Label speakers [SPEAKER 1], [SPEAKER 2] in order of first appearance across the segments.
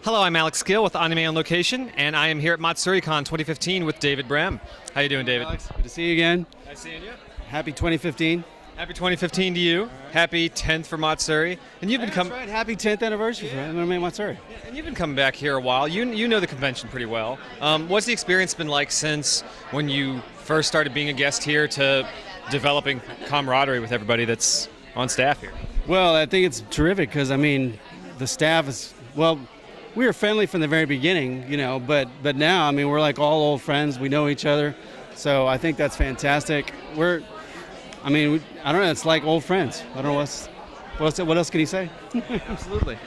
[SPEAKER 1] Hello, I'm Alex Gill with Anime on Location, and I am here at Matsuricon 2015 with David Brehm. How you doing, David?
[SPEAKER 2] Alex, good to see you again.
[SPEAKER 1] Nice seeing you.
[SPEAKER 2] Happy 2015.
[SPEAKER 1] Happy 2015 to you. Happy 10th for Matsuri. And you've been coming.
[SPEAKER 2] That's right. Happy 10th anniversary for Anime Matsuri.
[SPEAKER 1] And you've been coming back here a while. You know the convention pretty well. What's the experience been like since when you first started being a guest here to developing camaraderie with everybody that's on staff here?
[SPEAKER 2] Well, I think it's terrific because the staff is we were friendly from the very beginning, but now we're like all old friends. We know each other, so I think that's fantastic. I don't know. It's like old friends. I don't know what else can you say?
[SPEAKER 1] Absolutely.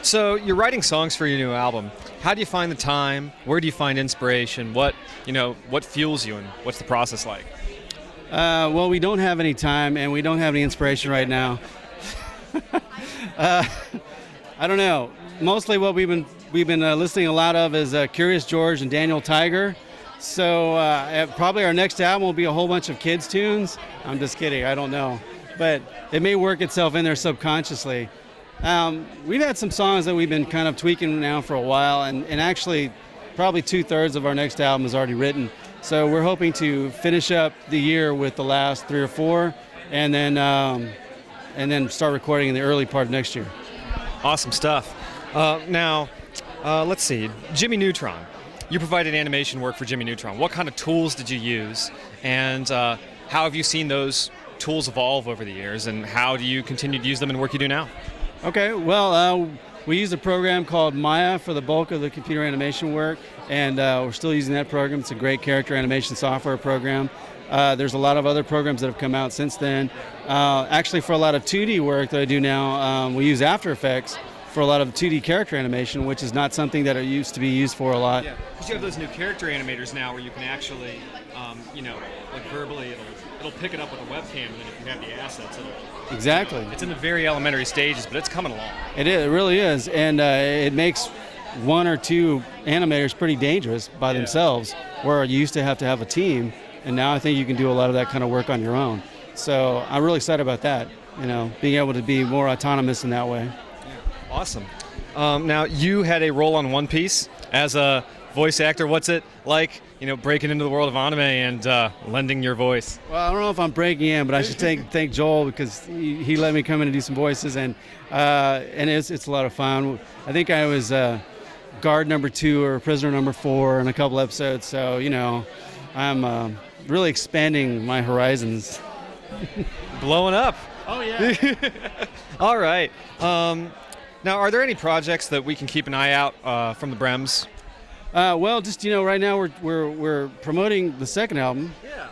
[SPEAKER 1] So you're writing songs for your new album. How do you find the time? Where do you find inspiration? What fuels you, and what's the process like?
[SPEAKER 2] Well, we don't have any time, and we don't have any inspiration right now. I don't know. Mostly what we've been listening a lot of is Curious George and Daniel Tiger. So probably our next album will be a whole bunch of kids tunes. I'm just kidding. I don't know, but it may work itself in there subconsciously. We've had some songs that we've been kind of tweaking now for a while, and actually probably 2/3 of our next album is already written. So we're hoping to finish up the year with the last 3 or 4, and then start recording in the early part of next year.
[SPEAKER 1] Awesome stuff. Now, let's see. Jimmy Neutron. You provided animation work for Jimmy Neutron. What kind of tools did you use, and how have you seen those tools evolve over the years, and how do you continue to use them in work you do now?
[SPEAKER 2] Okay, well, we use a program called Maya for the bulk of the computer animation work, and we're still using that program. It's a great character animation software program. There's a lot of other programs that have come out since then. Actually, for a lot of 2D work that I do now, we use After Effects for a lot of 2D character animation, which is not something that it used to be used for a lot.
[SPEAKER 1] Yeah, because you have those new character animators now where you can actually, like verbally, it'll pick it up with a webcam, and then if you have the assets, it'll...
[SPEAKER 2] Exactly.
[SPEAKER 1] It's in the very elementary stages, but it's coming along.
[SPEAKER 2] It really is, and it makes 1 or 2 animators pretty dangerous by themselves, where you used to have a team, and now I think you can do a lot of that kind of work on your own. So I'm really excited about that, being able to be more autonomous in that way.
[SPEAKER 1] Awesome. Now, you had a role on One Piece as a voice actor. What's it like, breaking into the world of anime and lending your voice?
[SPEAKER 2] Well, I don't know if I'm breaking in, but I should thank Joel because he let me come in and do some voices, and it's a lot of fun. I think I was guard number 2 or prisoner number 4 in a couple episodes, so I'm really expanding my horizons.
[SPEAKER 1] Blowing up.
[SPEAKER 2] Oh yeah.
[SPEAKER 1] All right. Now, are there any projects that we can keep an eye out from the Brehms?
[SPEAKER 2] Well, just right now we're promoting the second album.
[SPEAKER 1] Yeah.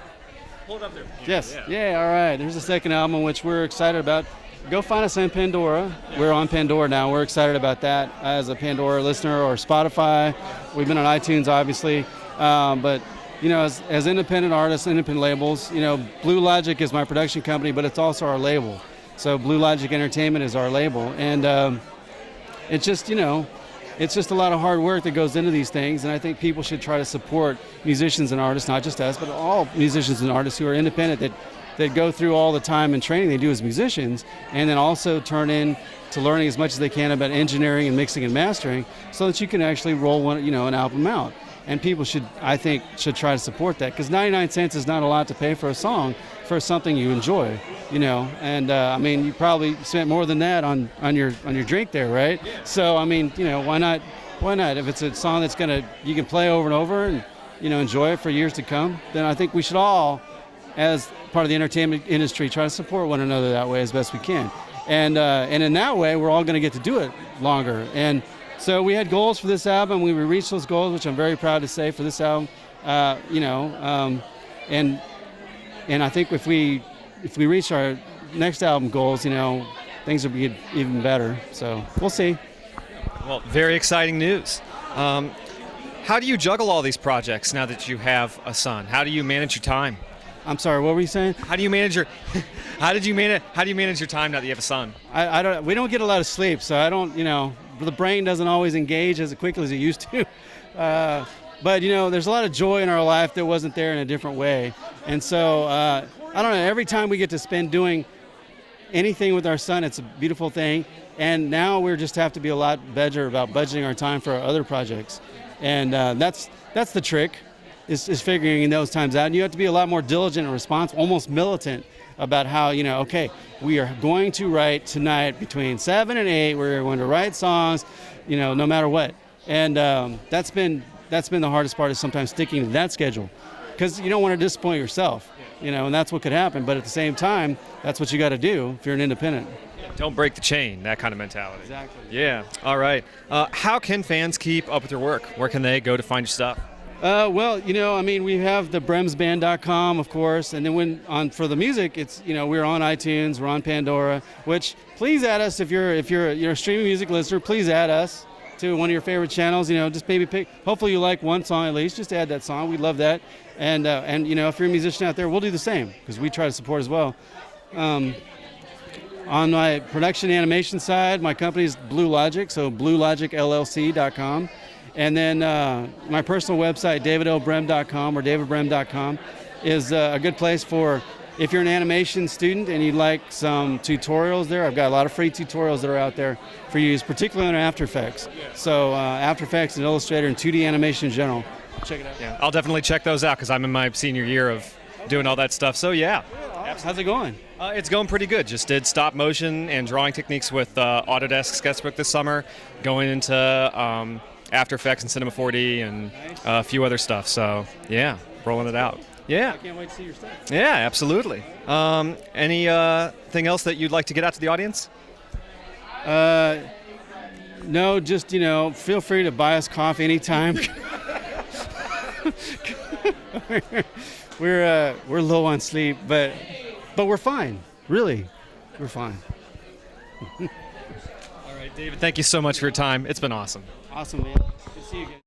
[SPEAKER 1] Hold it up there.
[SPEAKER 2] Yes. Yeah. All right. There's the second album, which we're excited about. Go find us on Pandora. We're on Pandora now. We're excited about that as a Pandora listener, or Spotify. We've been on iTunes, obviously, but as independent artists, independent labels, Blue Logic is my production company, but it's also our label. So Blue Logic Entertainment is our label, and it's just a lot of hard work that goes into these things, and I think people should try to support musicians and artists, not just us, but all musicians and artists who are independent that go through all the time and training they do as musicians, and then also turn in to learning as much as they can about engineering and mixing and mastering, so that you can actually roll an album out. And people should try to support that, because 99 cents is not a lot to pay for a song for something you enjoy, and you probably spent more than that on your drink there, right? So why not? If it's a song you can play over and over and enjoy it for years to come, then I think we should all, as part of the entertainment industry, try to support one another that way as best we can, and in that way we're all going to get to do it longer. And so we had goals for this album. We reached those goals, which I'm very proud to say for this album. And I think if we reach our next album goals, things will be even better. So we'll see.
[SPEAKER 1] Well, very exciting news. How do you juggle all these projects now that you have a son? How do you manage your time?
[SPEAKER 2] I'm sorry, what were you saying?
[SPEAKER 1] How do you manage your time now that you have a son?
[SPEAKER 2] We don't get a lot of sleep, so I don't, the brain doesn't always engage as quickly as it used to. But there's a lot of joy in our life that wasn't there in a different way. And so I don't know, every time we get to spend doing anything with our son, it's a beautiful thing. And now we just have to be a lot better about budgeting our time for our other projects. And that's the trick, is figuring those times out. And you have to be a lot more diligent and responsible, almost militant about how, okay, we are going to write tonight between 7 and 8. We're going to write songs, no matter what. And that's been the hardest part, is sometimes sticking to that schedule, because you don't want to disappoint yourself, and that's what could happen. But at the same time, that's what you got to do if you're an independent.
[SPEAKER 1] Don't break the chain, that kind of mentality.
[SPEAKER 2] Exactly.
[SPEAKER 1] Yeah. All right. How can fans keep up with your work? Where can they go to find your stuff?
[SPEAKER 2] Well, we have the bremsband.com, of course, and then for the music, it's we're on iTunes, we're on Pandora. Which, please add us if you're a streaming music listener. Please add us to one of your favorite channels. Just maybe pick. Hopefully, you like one song at least. Just add that song. We'd love that. And if you're a musician out there, we'll do the same, because we try to support as well. On my production animation side, my company is Blue Logic, so bluelogicllc.com. And then my personal website, davidlbrehm.com or davidbrehm.com, is a good place for if you're an animation student and you'd like some tutorials there. I've got a lot of free tutorials that are out there for use, particularly on After Effects. So After Effects and Illustrator and 2D animation in general. Check it out.
[SPEAKER 1] Yeah, I'll definitely check those out, because I'm in my senior year of doing all that stuff. So yeah.
[SPEAKER 2] How's it going?
[SPEAKER 1] It's going pretty good. Just did stop motion and drawing techniques with Autodesk Sketchbook this summer, going into After Effects and Cinema 4D and a few other stuff. So yeah, rolling it out. Yeah.
[SPEAKER 2] I can't wait to see your stuff.
[SPEAKER 1] Yeah, absolutely. Anything else that you'd like to get out to the audience?
[SPEAKER 2] No, just feel free to buy us coffee anytime. We're low on sleep, but we're fine. Really, we're fine.
[SPEAKER 1] All right, David, thank you so much for your time. It's been awesome.
[SPEAKER 2] Awesome, man. Good to see you again.